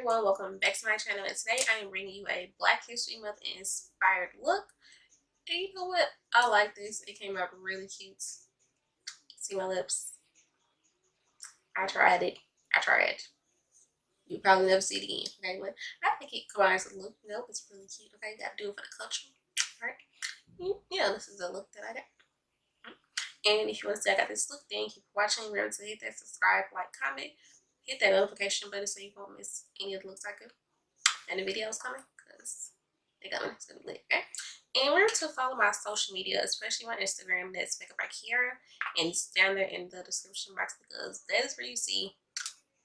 everyone, welcome back to my channel, and today I am bringing you a Black History Month inspired look. And you know what? I like this. It came out really cute. See my lips? I tried it. You probably never see it again. Okay, but I think it combines the look. Nope, it's really cute. Okay, you gotta do it for the culture. Alright. Yeah, this is the look that I got. And if you want to see I got this look, then keep watching. Remember to hit that subscribe, like, comment, hit that notification button so you won't miss any of the looks I do. And the videos coming, because they're coming. It's gonna be lit, okay? And remember to follow my social media, especially my Instagram. That's makeupbykeaira, and it's down there in the description box because that is where you see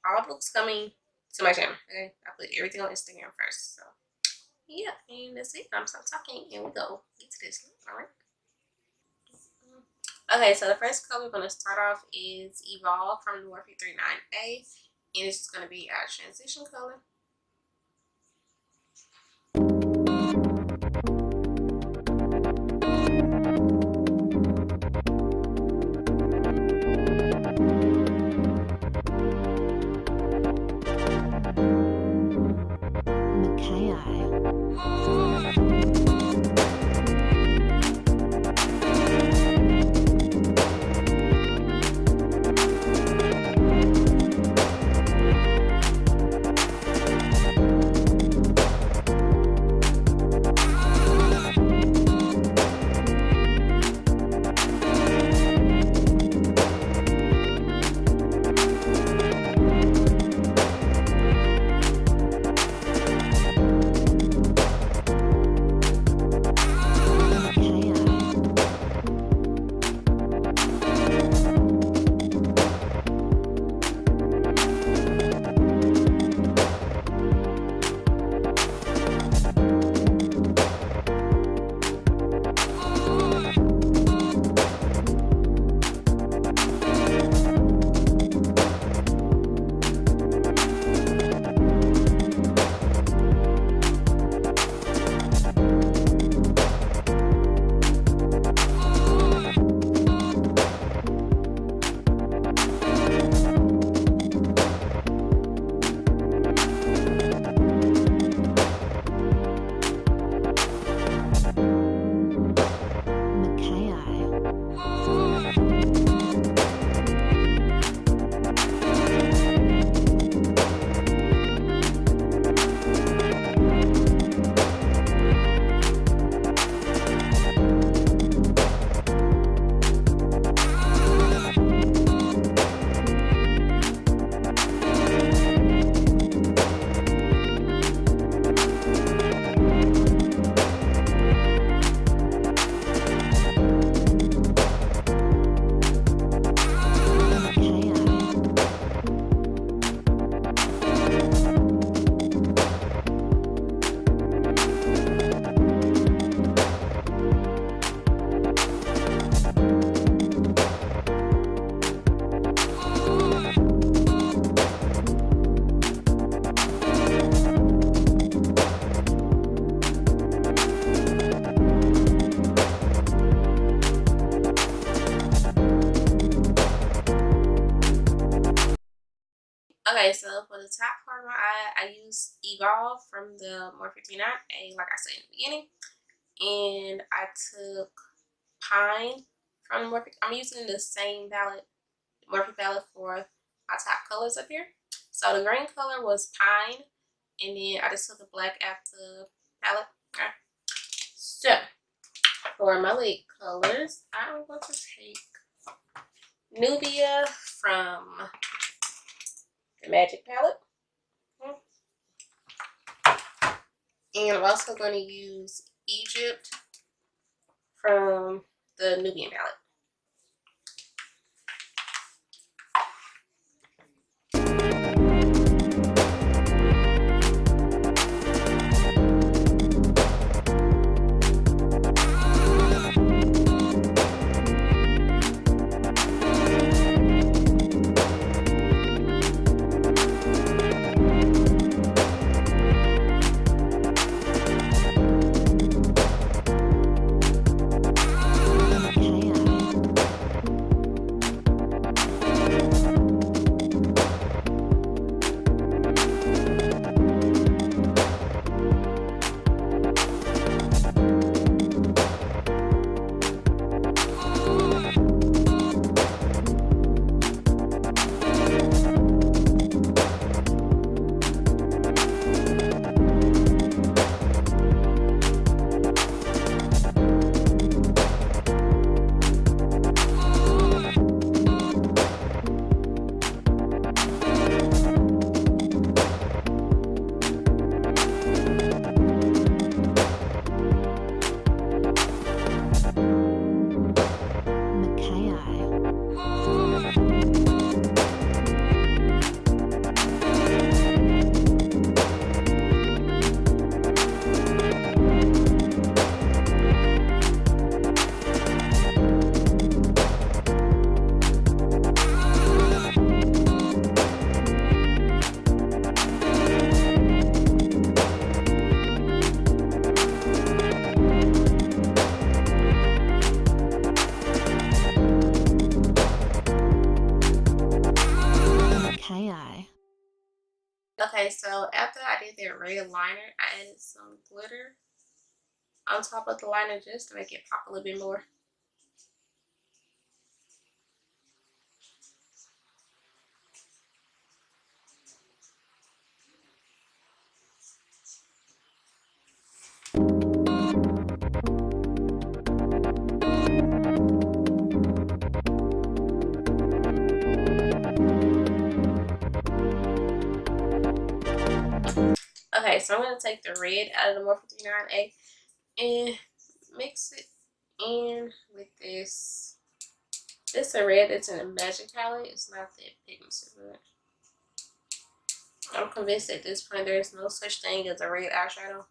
all the looks coming to my channel. Okay, I put everything on Instagram first. So yeah, and that's it. I'm stop talking and we go get to this look. All right. Okay, so the first color we're going to start off is Evolve from the Morphe 39A, and it's just going to be our transition color. Okay, so for the top part of my eye, I use Evolve from the Morphe 39A, like I said in the beginning. And I took Pine from the Morphe. I'm using the same palette, Morphe palette, for my top colors up here. So the green color was Pine, and then I just took the black out the palette. Okay. So for my lid colors, I'm going to take Nubia from the Magic palette, and I'm also going to use Egypt from the Nubian palette. Okay. Okay, so after I did that red liner, I added some glitter on top of the liner just to make it pop a little bit more. Okay, so I'm going to take the red out of the Morphe 39A and mix it in with this. This is a red that's in a magic palette. It's not that pigmented, but I'm convinced at this point there's no such thing as a red eyeshadow.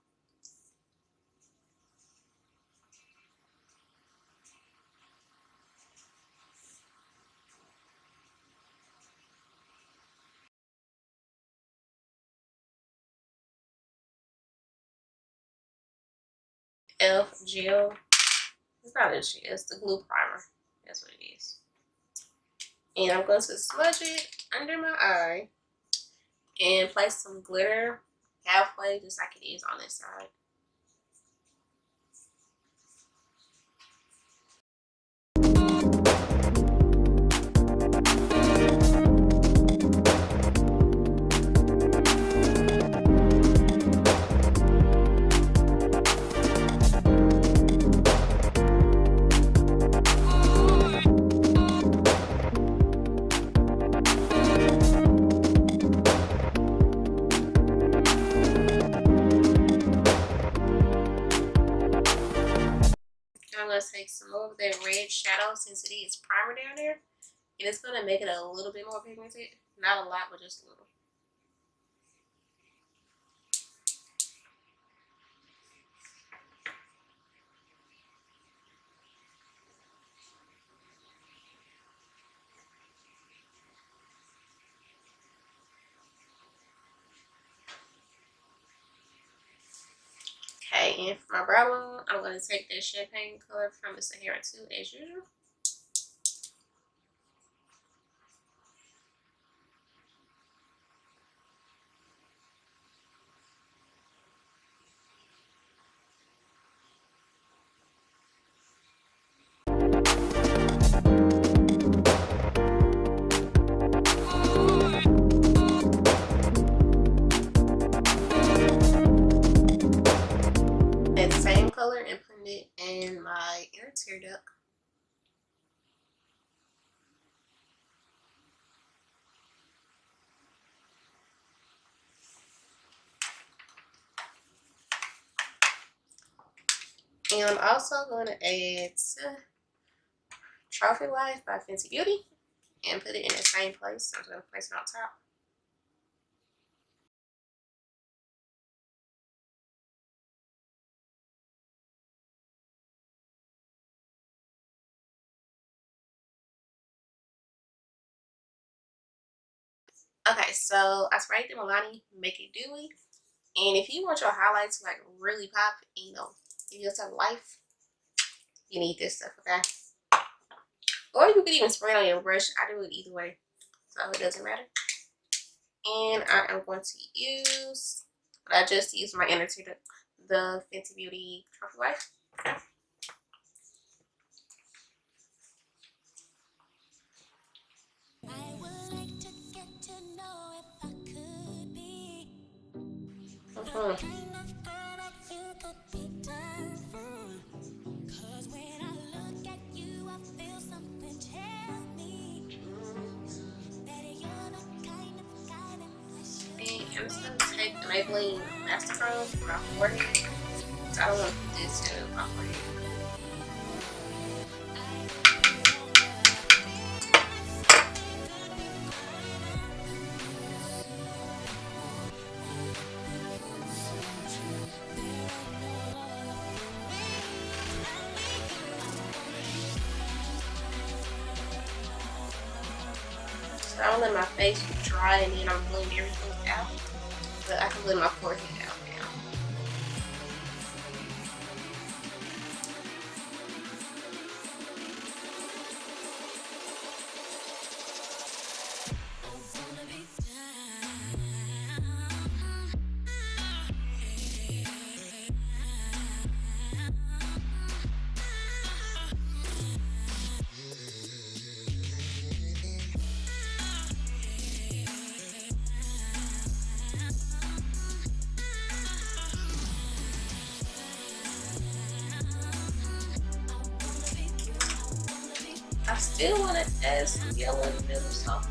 Elf gel. It's not a gel, it's the glue primer. That's what it is. And I'm going to smudge it under my eye and place some glitter halfway, just like it is on this side. I'm going to take some more of that red shadow since it is primer down there. And it's going to make it a little bit more pigmented. Not a lot, but just a little. Okay, and for my brow bone, I'm going to take that champagne color from the Sahara 2 as usual. That same color and putting it in my inner tear duct. And I'm also going to add Trophy Wife by Fenty Beauty and put it in the same place. So I'm going to place it on top. Okay, so I sprayed the Milani Make It Dewy. And if you want your highlights to like really pop, you know, give yourself life, you need this stuff, okay? Or you could even spray it on your brush. I do it either way, so it doesn't matter. And I am going to use, but I just used my inner tear, the Fenty Beauty Trophy Wife. And I'm just going to take the Maybelline Matte Poreless for my forehead. So I don't want to put this in my forehead. So I don't let my face dry and then I'm blending everything out. But I can blend my forehead out now. still want to add some yellow in the middle, so I'm